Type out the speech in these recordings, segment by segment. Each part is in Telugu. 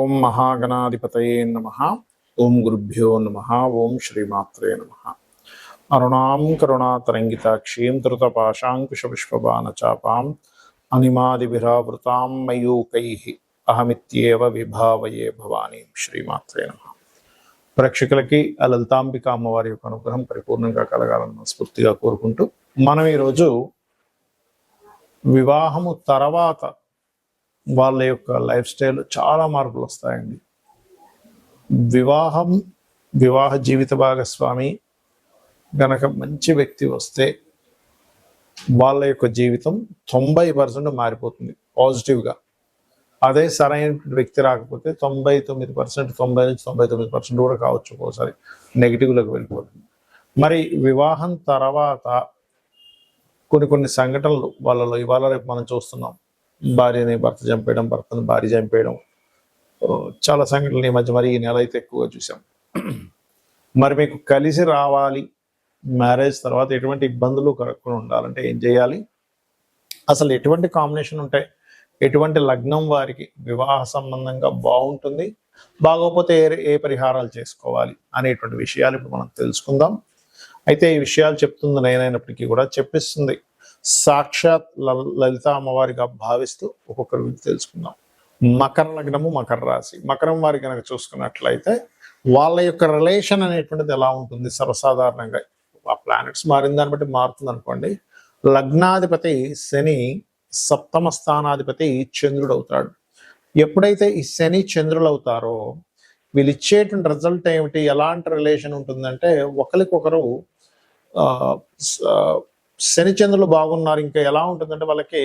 ఓం మహాగణాధిపతయే నమః. ఓం గురుభ్యో నమః. ఓం శ్రీమాత్రే నమః. అరుణాం కరుణాతరంగితాక్షీం ధృతపాశాంకుశపుష్పబాణచాపాం అనిమాదిభిరావృతాం మయూకైః అహమిత్యేవ విభావయే భవానీ. శ్రీమాత్రే నమః. ప్రేక్షకులకి ఆ లలితాంబిక అమ్మవారి యొక్క అనుగ్రహం పరిపూర్ణంగా కలగాలని స్ఫూర్తిగా కోరుకుంటూ మనం ఈరోజు వివాహము తర్వాత వాళ్ళ యొక్క లైఫ్ స్టైల్ చాలా మార్పులు వస్తాయండి. వివాహ జీవిత భాగస్వామి గనక మంచి వ్యక్తి వస్తే వాళ్ళ యొక్క జీవితం 90% మారిపోతుంది పాజిటివ్గా. అదే సరైన వ్యక్తి రాకపోతే 99%, 90 నుంచి 99% కూడా కావచ్చు, ఒక్కోసారి నెగిటివ్లోకి వెళ్ళిపోతుంది. మరి వివాహం తర్వాత కొన్ని సంఘటనలు వాళ్ళలో ఇవాళ రేపు మనం చూస్తున్నాం. భార్యని భర్త చంపేయడం, భర్తను భార్య చంపేయడం, చాలా సంఘటనలు ఈ మధ్య మరి ఈ నెల అయితే ఎక్కువగా చూసాం. మరి మీకు కలిసి రావాలి, మ్యారేజ్ తర్వాత ఎటువంటి ఇబ్బందులు కలగకుండా ఉండాలంటే ఏం చేయాలి, అసలు ఎటువంటి కాంబినేషన్ ఉంటాయి, ఎటువంటి లగ్నం వారికి వివాహ సంబంధంగా బాగుంటుంది, బాగోకపోతే ఏ పరిహారాలు చేసుకోవాలి అనేటువంటి విషయాలు ఇప్పుడు మనం తెలుసుకుందాం. అయితే ఈ విషయాలు చెప్తుంది నేనైనప్పటికీ కూడా చెప్పిస్తుంది సాక్షాత్ లలిత అమ్మవారిగా భావిస్తూ ఒక్కొక్కరి గురించి తెలుసుకుందాం. మకర లగ్నము, మకర రాశి. మకరం వారి కనుక చూసుకున్నట్లయితే వాళ్ళ యొక్క రిలేషన్ అనేటువంటిది ఎలా ఉంటుంది? సర్వసాధారణంగా ఆ ప్లానెట్స్ మారిన దాన్ని బట్టి మారుతుంది అనుకోండి. లగ్నాధిపతి శని, సప్తమ స్థానాధిపతి చంద్రుడు అవుతాడు. ఎప్పుడైతే ఈ శని చంద్రులు అవుతారో వీళ్ళు ఇచ్చేటువంటి రిజల్ట్ ఏమిటి, ఎలాంటి రిలేషన్ ఉంటుందంటే ఒకరికొకరు శని చంద్రులు బాగున్నారు. ఇంకా ఎలా ఉంటుందంటే వాళ్ళకి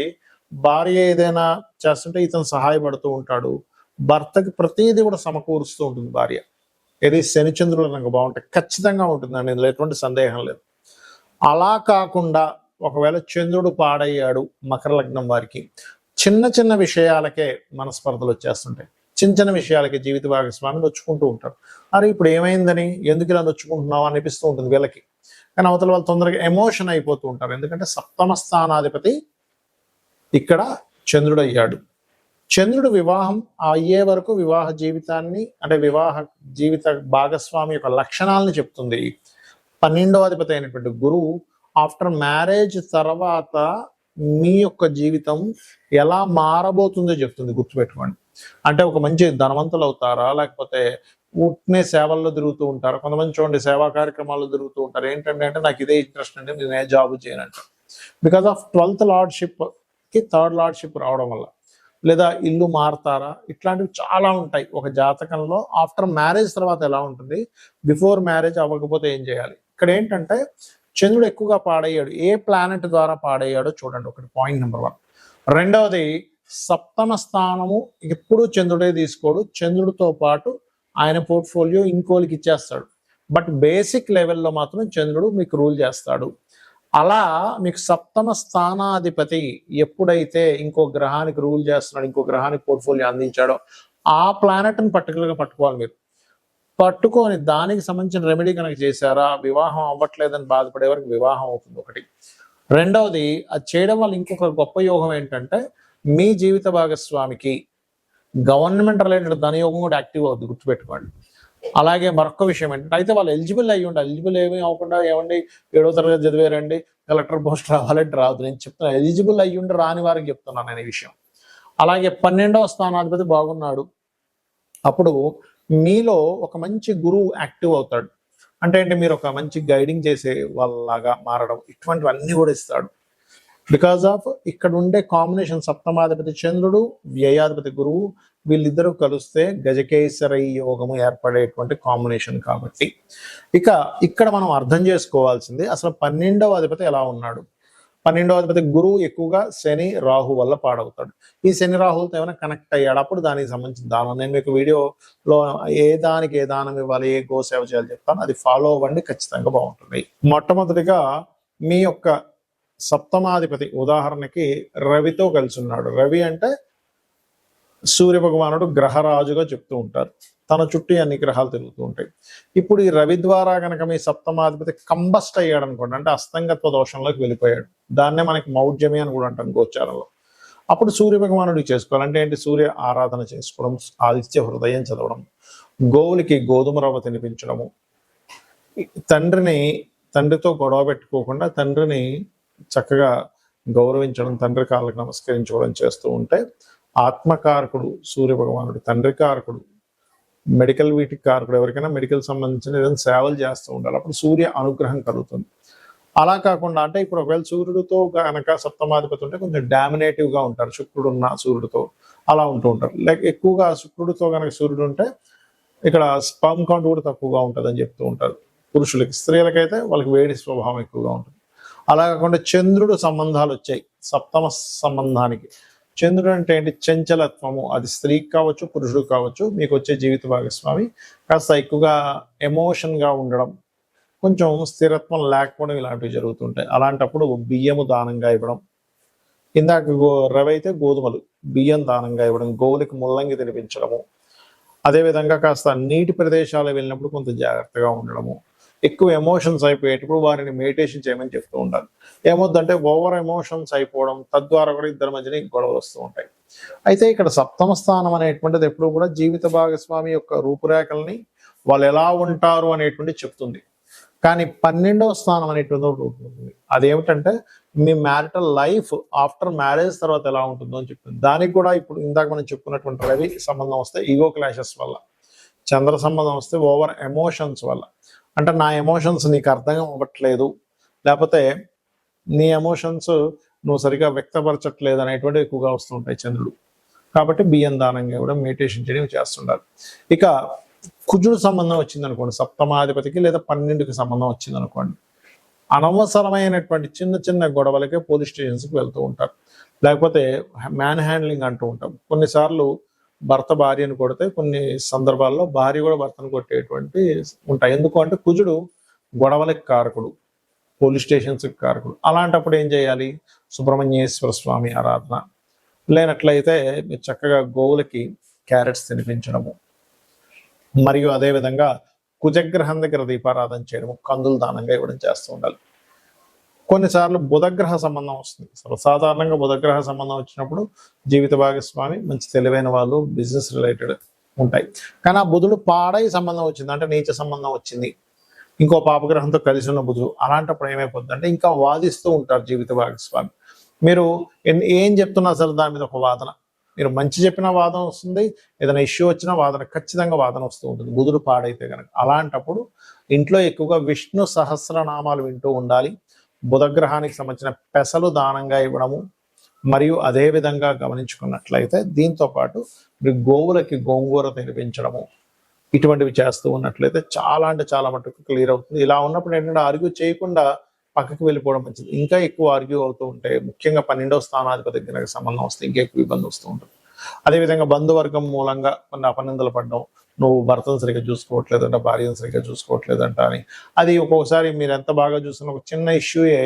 భార్య ఏదైనా చేస్తుంటే ఇతను సహాయపడుతూ ఉంటాడు, భర్తకి ప్రతిదీ కూడా సమకూరుస్తూ ఉంటుంది భార్య. ఏది శని చంద్రులు నాకు బాగుంటాయి, ఖచ్చితంగా ఉంటుందండి, ఇందులో ఎటువంటి సందేహం లేదు. అలా కాకుండా ఒకవేళ చంద్రుడు పాడయ్యాడు మకర లగ్నం వారికి, చిన్న విషయాలకే మనస్పర్ధలు వచ్చేస్తుంటాయి, చిన్న విషయాలకి జీవిత భాగస్వామి నొచ్చుకుంటూ ఉంటారు. అరే ఇప్పుడు ఏమైందని, ఎందుకు ఇలా నొచ్చుకుంటున్నావు అనిపిస్తూ ఉంటుంది వీళ్ళకి. కానీ అవతల వాళ్ళు తొందరగా ఎమోషన్ అయిపోతూ ఉంటారు, ఎందుకంటే సప్తమ స్థానాధిపతి ఇక్కడ చంద్రుడు అయ్యాడు. చంద్రుడు వివాహం అయ్యే వరకు వివాహ జీవితాన్ని, అంటే వివాహ జీవిత భాగస్వామి యొక్క లక్షణాలను చెప్తుంది. 12వ అధిపతి అయినటువంటి గురువు ఆఫ్టర్ మ్యారేజ్ తర్వాత మీ యొక్క జీవితం ఎలా మారబోతుందో చెప్తుంది, గుర్తుపెట్టుకోండి. అంటే ఒక మంచి ధనవంతులు అవుతారా, లేకపోతే ఉట్నే సేవల్లో తిరుగుతూ ఉంటారు. కొంతమంది చూడండి సేవా కార్యక్రమాల్లో తిరుగుతూ ఉంటారు. ఏంటంటే నాకు ఇదే ఇంట్రెస్ట్ అండి, నేను ఏ జాబ్ చేయనంట. బికాస్ ఆఫ్ 12th లార్డ్షిప్ కి 3rd లార్డ్షిప్ రావడం వల్ల. లేదా ఇల్లు మారుతారా, ఇట్లాంటివి చాలా ఉంటాయి ఒక జాతకంలో. ఆఫ్టర్ మ్యారేజ్ తర్వాత ఎలా ఉంటుంది, బిఫోర్ మ్యారేజ్ అవ్వకపోతే ఏం చేయాలి. ఇక్కడ ఏంటంటే చంద్రుడు ఎక్కువగా పాడయ్యాడు, ఏ ప్లానెట్ ద్వారా పాడయ్యాడో చూడండి, ఒకటి పాయింట్ నెంబర్ 1. రెండవది సప్తమ స్థానము ఎప్పుడు చంద్రుడే తీసుకోడు, చంద్రుడితో పాటు ఆయన పోర్ట్ఫోలియో ఇంకోలికి ఇచ్చేస్తాడు. బట్ బేసిక్ లెవెల్లో మాత్రం చంద్రుడు మీకు రూల్ చేస్తాడు. అలా మీకు సప్తమ స్థానాధిపతి ఎప్పుడైతే ఇంకో గ్రహానికి రూల్ చేస్తున్నాడు, ఇంకో గ్రహానికి పోర్ట్ఫోలియో అందించాడో ఆ ప్లానెట్ని పర్టికులర్గా పట్టుకోవాలి మీరు. పట్టుకొని దానికి సంబంధించిన రెమెడీ కనుక చేశారా, వివాహం అవ్వట్లేదని బాధపడే వరకు వివాహం అవుతుంది ఒకటి. రెండవది అది చేయడం వల్ల ఇంకొక గొప్ప యోగం ఏంటంటే మీ జీవిత భాగస్వామికి గవర్నమెంట్ రిలేటెడ్ ధనయోగం కూడా యాక్టివ్ అవుతుంది, గుర్తుపెట్టుకోండి. అలాగే మరొక విషయం ఏంటంటే అయితే వాళ్ళు ఎలిజిబుల్ అయ్యి ఉండాలి. ఎలిజిబుల్ ఏమీ అవ్వకుండా ఏమండి 7వ తరగతి చదివారండి కలెక్టర్ పోస్ట్ రావాలంటే రాదు. నేను చెప్తున్నాను ఎలిజిబుల్ అయ్యి ఉండి రాని వారికి చెప్తున్నాను నేను ఈ విషయం. అలాగే 12వ స్థానాధిపతి బాగున్నాడు, అప్పుడు మీలో ఒక మంచి గురువు యాక్టివ్ అవుతాడు. అంటే మీరు ఒక మంచి గైడింగ్ చేసే వాళ్ళలాగా మారడం, ఇటువంటివన్నీ కూడా ఇస్తాడు. బికాజ్ ఆఫ్ ఇక్కడ ఉండే కాంబినేషన్ సప్తమాధిపతి చంద్రుడు, వ్యయాధిపతి గురువు, వీళ్ళిద్దరూ కలిస్తే గజకేసరి యోగము ఏర్పడేటువంటి కాంబినేషన్. కాబట్టి ఇక్కడ మనం అర్థం చేసుకోవాల్సింది అసలు 12వ అధిపతి ఎలా ఉన్నాడు. 12వ అధిపతి గురువు ఎక్కువగా శని రాహు వల్ల పాడవుతాడు. ఈ శని రాహులతో ఏమైనా కనెక్ట్ అయ్యాడు, అప్పుడు దానికి సంబంధించిన దానం నేను మీకు వీడియోలో ఏ దానం ఇవ్వాలి, ఏ గో సేవ చేయాలి చెప్తాను, అది ఫాలో అవ్వండి, ఖచ్చితంగా బాగుంటుంది. మొట్టమొదటిగా మీ యొక్క సప్తమాధిపతి ఉదాహరణకి రవితో కలిసి ఉన్నాడు. రవి అంటే సూర్య భగవానుడు గ్రహరాజుగా చెప్తూ ఉంటారు, తన చుట్టూ అన్ని గ్రహాలు తిరుగుతూ ఉంటాయి. ఇప్పుడు ఈ రవి ద్వారా కనుక మీ సప్తమాధిపతి కంబస్ట్ అయ్యాడు అనుకోండి, అంటే అస్తంగత్వ దోషంలోకి వెళ్ళిపోయాడు. దాన్నే మనకి మౌఢ్యమి అని కూడా అంటాం గోచారంలో. అప్పుడు సూర్య భగవానుడికి చేసుకోవాలి. అంటే ఏంటి? సూర్య ఆరాధన చేసుకోవడం, ఆదిత్య హృదయం చదవడం, గోవులకి గోధుమ రవ్వ తినిపించడము, తండ్రితో గొడవ పెట్టుకోకుండా తండ్రిని చక్కగా గౌరవించడం, తండ్రి కాళ్ళకి నమస్కరించుకోవడం చేస్తూ ఉంటే ఆత్మకారకుడు సూర్య భగవానుడు, తండ్రి కారకుడు, మెడికల్ వీటికి కారకుడు, ఎవరికైనా మెడికల్ సంబంధించిన ఏదైనా సేవలు చేస్తూ ఉండాలి. అప్పుడు సూర్య అనుగ్రహం కలుగుతుంది. అలా కాకుండా అంటే ఇప్పుడు ఒకవేళ సూర్యుడితో కనుక సప్తమాధిపతి ఉంటే కొంచెం డామినేటివ్గా ఉంటారు, శుక్రుడు ఉన్న సూర్యుడితో అలా ఉంటూ ఉంటారు. లైక్ ఎక్కువగా శుక్రుడితో కనుక సూర్యుడు ఉంటే ఇక్కడ స్పర్మ్ కౌంట్ కూడా తక్కువగా ఉంటుంది అని చెప్తూ ఉంటారు పురుషులకి. స్త్రీలకైతే వాళ్ళకి వేడి స్వభావం ఎక్కువగా ఉంటుంది. అలా కాకుండా చంద్రుడు సంబంధాలు వచ్చాయి సప్తమ సంబంధానికి. చంద్రుడు అంటే ఏంటి? చంచలత్వము. అది స్త్రీకి కావచ్చు, పురుషుడు కావచ్చు. మీకు వచ్చే జీవిత భాగస్వామి కాస్త ఎక్కువగా ఎమోషన్గా ఉండడం, కొంచెం స్థిరత్వం లేకపోవడం, ఇలాంటివి జరుగుతుంటాయి. అలాంటప్పుడు బియ్యము దానంగా ఇవ్వడం, ఇందాక రవి అయితే గోధుమలు, బియ్యం దానంగా ఇవ్వడం, గోవులకి ముల్లంగి తినిపించడము, అదేవిధంగా కాస్త నీటి ప్రదేశాలు వెళ్ళినప్పుడు కొంత జాగ్రత్తగా ఉండడము, ఎక్కువ ఎమోషన్స్ అయిపోయేటప్పుడు వారిని మెడిటేషన్ చేయమని చెప్తూ ఉండాలి. ఏమొద్దంటే ఓవర్ ఎమోషన్స్ అయిపోవడం, తద్వారా కూడా ఇద్దరి మధ్యన గొడవలు వస్తూ ఉంటాయి. అయితే ఇక్కడ సప్తమ స్థానం అనేటువంటిది ఎప్పుడు కూడా జీవిత భాగస్వామి యొక్క రూపురేఖల్ని, వాళ్ళు ఎలా ఉంటారు అనేటువంటి చెప్తుంది. కానీ 12వ స్థానం అనేటువంటి ఉంటుంది. అదేమిటంటే మీ మ్యారిటల్ లైఫ్ ఆఫ్టర్ మ్యారేజ్ తర్వాత ఎలా ఉంటుందో అని చెప్తుంది. దానికి కూడా ఇప్పుడు ఇందాక మనం చెప్పుకున్నటువంటి రవి సంబంధం వస్తే ఈగో క్లాషెస్ వల్ల, చంద్ర సంబంధం వస్తే ఓవర్ ఎమోషన్స్ వల్ల, అంటే నా ఎమోషన్స్ నీకు అర్థం అవ్వట్లేదు, లేకపోతే నీ ఎమోషన్స్ నువ్వు సరిగా వ్యక్తపరచట్లేదు అనేటువంటి ఎక్కువగా వస్తుంటాయి చంద్రుడు. కాబట్టి బియ్యం దానంగా కూడా మెడిటేషన్ చేయడం చేస్తుండాలి. ఇక కుజుడు సంబంధం వచ్చింది అనుకోండి సప్తమాధిపతికి, లేదా 12కి సంబంధం వచ్చింది అనుకోండి, అనవసరమైనటువంటి చిన్న చిన్న గొడవలకే పోలీస్ స్టేషన్స్కి వెళ్తూ ఉంటారు, లేకపోతే మ్యాన్ హ్యాండ్లింగ్ అంటూ ఉంటాం. కొన్నిసార్లు భర్త భార్యను కొడితే కొన్ని సందర్భాల్లో భార్య కూడా భర్తను కొట్టేటువంటి ఉంటాయి. ఎందుకు అంటే కుజుడు గొడవలకి కారకుడు, పోలీస్ స్టేషన్స్కి కారకుడు. అలాంటప్పుడు ఏం చేయాలి? సుబ్రహ్మణ్యేశ్వర స్వామి ఆరాధన, లేనట్లయితే మీరు చక్కగా గోవులకి క్యారెట్స్ తినిపించడము, మరియు అదేవిధంగా కుజగ్రహం దగ్గర దీపారాధన చేయడము, కందులు దానంగా ఇవ్వడం చేస్తూ ఉండాలి. కొన్నిసార్లు బుధగ్రహ సంబంధం వస్తుంది. సర్వసాధారణంగా బుధగ్రహ సంబంధం వచ్చినప్పుడు జీవిత భాగస్వామి మంచి తెలివైన వాళ్ళు, బిజినెస్ రిలేటెడ్ ఉంటాయి. కానీ ఆ బుధుడు పాడై సంబంధం వచ్చింది, అంటే నీచ సంబంధం వచ్చింది, ఇంకో పాపగ్రహంతో కలిసి ఉన్న బుధుడు, అలాంటప్పుడు ఏమైపోద్ది అంటే ఇంకా వాదిస్తూ ఉంటారు జీవిత భాగస్వామి. మీరు ఏం చెప్తున్నా సరే దాని మీద ఒక వాదన, మీరు మంచి చెప్పిన వాదన వస్తుంది, ఏదైనా ఇష్యూ వచ్చినా వాదన, ఖచ్చితంగా వాదన వస్తూ ఉంటుంది బుధుడు పాడైతే కనుక. అలాంటప్పుడు ఇంట్లో ఎక్కువగా విష్ణు సహస్రనామాలు వింటూ ఉండాలి. బుధగ్రహానికి సంబంధించిన పెసలు దానంగా ఇవ్వడము, మరియు అదే విధంగా గమనించుకున్నట్లయితే దీంతో పాటు మీరు గోవులకి గోంగూర తినిపించడము, ఇటువంటివి చేస్తూ ఉన్నట్లయితే చాలా అంటే చాలా మటుకు క్లియర్ అవుతుంది. ఇలా ఉన్నప్పుడు ఏంటంటే ఆర్గ్యూ చేయకుండా పక్కకి వెళ్ళిపోవడం మంచిది. ఇంకా ఎక్కువ ఆర్గ్యూ అవుతూ ఉంటే, ముఖ్యంగా 12వ స్థానాధిపతి దగ్గర సంబంధం వస్తే ఇంకా ఎక్కువ ఇబ్బంది వస్తూ ఉంటుంది. అదేవిధంగా బంధువర్గం మూలంగా కొన్ని అపనిందలు పడడం, నువ్వు భర్తను సరిగ్గా చూసుకోవట్లేదంట, భార్యను సరిగ్గా చూసుకోవట్లేదంట అని, అది ఒక్కొక్కసారి మీరు ఎంత బాగా చూస్తున్న ఒక చిన్న ఇష్యూయే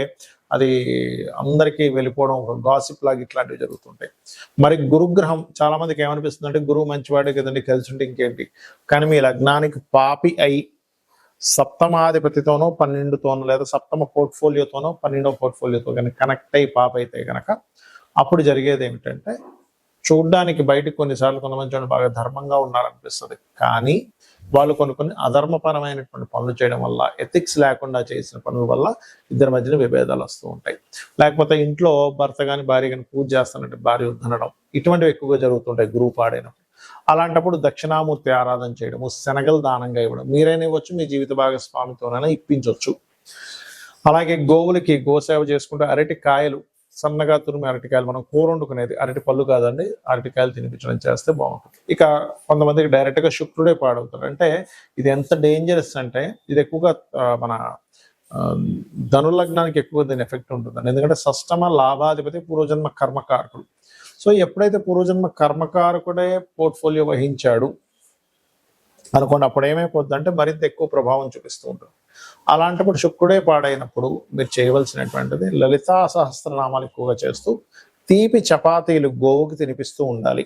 అది అందరికీ వెళ్ళిపోవడం, ఒక గాసిప్ లాగా ఇట్లాంటివి జరుగుతుంటాయి. మరి గురుగ్రహం చాలా మందికి ఏమనిపిస్తుంది అంటే గురువు మంచివాడే కదండి, కలిసి ఉంటే ఇంకేంటి. కానీ మీ లగ్నానికి పాపి అయి సప్తమాధిపతితోనో 12తోనో, లేదా సప్తమ పోర్ట్ఫోలియోతోనో 12వ పోర్ట్ఫోలియోతో కనుక కనెక్ట్ అయ్యి పాప అయితే కనుక అప్పుడు జరిగేది ఏమిటంటే, చూడ్డానికి బయటకు కొన్నిసార్లు కొంతమంది బాగా ధర్మంగా ఉన్నారనిపిస్తుంది, కానీ వాళ్ళు కొన్ని అధర్మపరమైనటువంటి పనులు చేయడం వల్ల, ఎథిక్స్ లేకుండా చేసిన పనుల వల్ల ఇద్దరి మధ్యన విభేదాలు వస్తూ ఉంటాయి. లేకపోతే ఇంట్లో భర్త కానీ భార్య కానీ పూజ చేస్తానంటే భార్య వద్దనడం, ఇటువంటివి ఎక్కువగా జరుగుతుంటాయి గురువు పాడైనప్పుడు. అలాంటప్పుడు దక్షిణామూర్తి ఆరాధన చేయడము, శనగలు దానంగా ఇవ్వడం, మీరైనా ఇవ్వచ్చు, మీ జీవిత భాగస్వామితోనైనా ఇప్పించవచ్చు. అలాగే గోవులకి గోసేవ చేసుకుంటూ అరటి కాయలు, సన్నగా తురిమి అరటికాయలు, మనం కూర వండుకునేది అరటి పళ్ళు కాదండి, అరటికాయలు తినిపించడం చేస్తే బాగుంటుంది. ఇక కొంతమందికి డైరెక్ట్గా శుక్రుడే పాడవుతారు. అంటే ఇది ఎంత డేంజరస్ అంటే, ఇది ఎక్కువగా మన ధనులగ్నానికి ఎక్కువ దీని ఎఫెక్ట్ ఉంటుందండి. ఎందుకంటే షష్టమ లాభాధిపతి పూర్వజన్మ కర్మకారకుడు. సో ఎప్పుడైతే పూర్వజన్మ కర్మకారకుడే పోర్ట్ఫోలియో వహించాడు అనుకోండి, అప్పుడు ఏమైపోద్ది అంటే మరింత ఎక్కువ ప్రభావం చూపిస్తూ ఉంటుంది. అలాంటప్పుడు శుక్రుడే పాడైనప్పుడు మీరు చేయవలసినటువంటిది లలితా సహస్రనామాలు ఎక్కువగా చేస్తూ తీపి చపాతీలు గోవుకి తినిపిస్తూ ఉండాలి.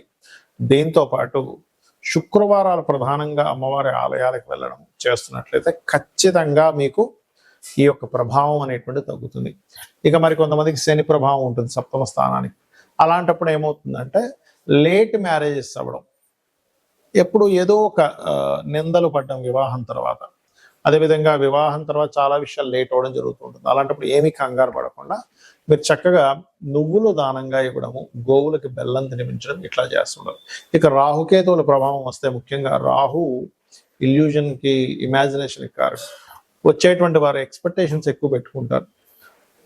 దీంతో పాటు శుక్రవారాలు ప్రధానంగా అమ్మవారి ఆలయాలకు వెళ్ళడం చేస్తున్నట్లయితే ఖచ్చితంగా మీకు ఈ యొక్క ప్రభావం అనేటువంటి తగ్గుతుంది. ఇక మరి కొంతమందికి శని ప్రభావం ఉంటుంది సప్తమ స్థానానికి. అలాంటప్పుడు ఏమవుతుందంటే లేట్ మ్యారేజెస్ అవ్వడం, ఎప్పుడు ఏదో ఒక నిందలు పడ్డం వివాహం తర్వాత. అదేవిధంగా వివాహం తర్వాత చాలా విషయాలు లేట్ అవ్వడం జరుగుతూ ఉంటుంది. అలాంటప్పుడు ఏమీ కంగారు పడకుండా మీరు చక్కగా నువ్వులు దానంగా ఇవ్వడము, గోవులకి బెల్లం తినిపించడం ఇట్లా చేస్తుండాలి. ఇక రాహుకేతువుల ప్రభావం వస్తే ముఖ్యంగా రాహు ఇల్యూజన్కి, ఇమాజినేషన్కి కారకుడు. వచ్చేటువంటి వారి ఎక్స్పెక్టేషన్స్ ఎక్కువ పెట్టుకుంటారు.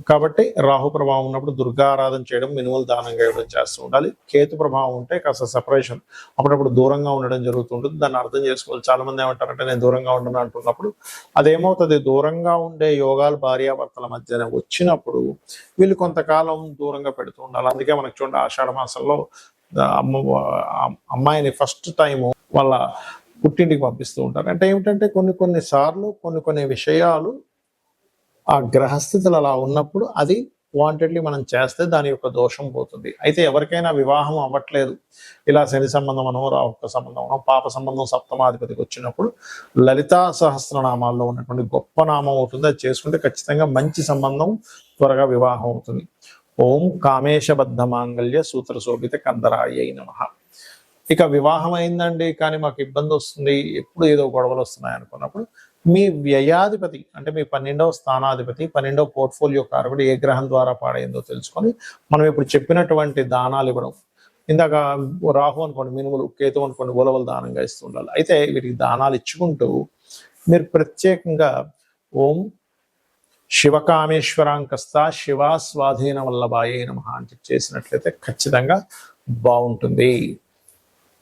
కాబట్టి రాహు ప్రభావం ఉన్నప్పుడు దుర్గా ఆరాధన చేయడం, మినుములు దానంగా ఇవ్వడం చేస్తూ ఉండాలి. కేతు ప్రభావం ఉంటే కాస్త సెపరేషన్, అప్పుడప్పుడు దూరంగా ఉండడం జరుగుతుంటుంది. దాన్ని అర్థం చేసుకోవాలి. చాలా మంది ఏమంటారంటే నేను దూరంగా ఉండను అంటున్నప్పుడు అదేమవుతుంది, దూరంగా ఉండే యోగాలు భార్యాభర్తల మధ్యన వచ్చినప్పుడు వీళ్ళు కొంతకాలం దూరంగా పెడుతూ ఉండాలి. అందుకే మనకు చూడండి ఆషాఢ మాసంలో అమ్మాయిని ఫస్ట్ టైము వాళ్ళ పుట్టింటికి పంపిస్తూ ఉంటారు. అంటే ఏమిటంటే కొన్ని సార్లు కొన్ని విషయాలు ఆ గ్రహస్థితులు అలా ఉన్నప్పుడు అది వాంటెడ్లీ మనం చేస్తే దాని యొక్క దోషం పోతుంది. అయితే ఎవరికైనా వివాహం అవ్వట్లేదు, ఇలా శని సంబంధం అనో, రాహుక సంబంధం అనో, పాప సంబంధం సప్తమాధిపతికి వచ్చినప్పుడు లలితా సహస్రనామాల్లో ఉన్నటువంటి గొప్ప నామం అవుతుంది. అది చేసుకుంటే ఖచ్చితంగా మంచి సంబంధం, త్వరగా వివాహం అవుతుంది. ఓం కామేశబద్ధ మాంగళ్య సూత్ర శోభిత కందరాయ నమః. ఇక వివాహం అయిందండి కానీ మాకు ఇబ్బంది వస్తుంది, ఎప్పుడు ఏదో గొడవలు వస్తున్నాయి అనుకున్నప్పుడు మీ వ్యయాధిపతి అంటే మీ 12వ స్థానాధిపతి, 12వ పోర్ట్ఫోలియో కారకుడు ఏ గ్రహం ద్వారా పాడైందో తెలుసుకొని మనం ఇప్పుడు చెప్పినటువంటి దానాలు ఇవ్వడం. ఇందాక రాహు అనుకోండి మినుములు, కేతు అనుకోండి ఉలవలు దానంగా ఇస్తూ ఉండాలి. అయితే వీటికి దానాలు ఇచ్చుకుంటూ మీరు ప్రత్యేకంగా ఓం శివకామేశ్వరాంకస్త శివ స్వాధీన వల్లభాయే నమః అని చేసినట్లయితే ఖచ్చితంగా బాగుంటుంది.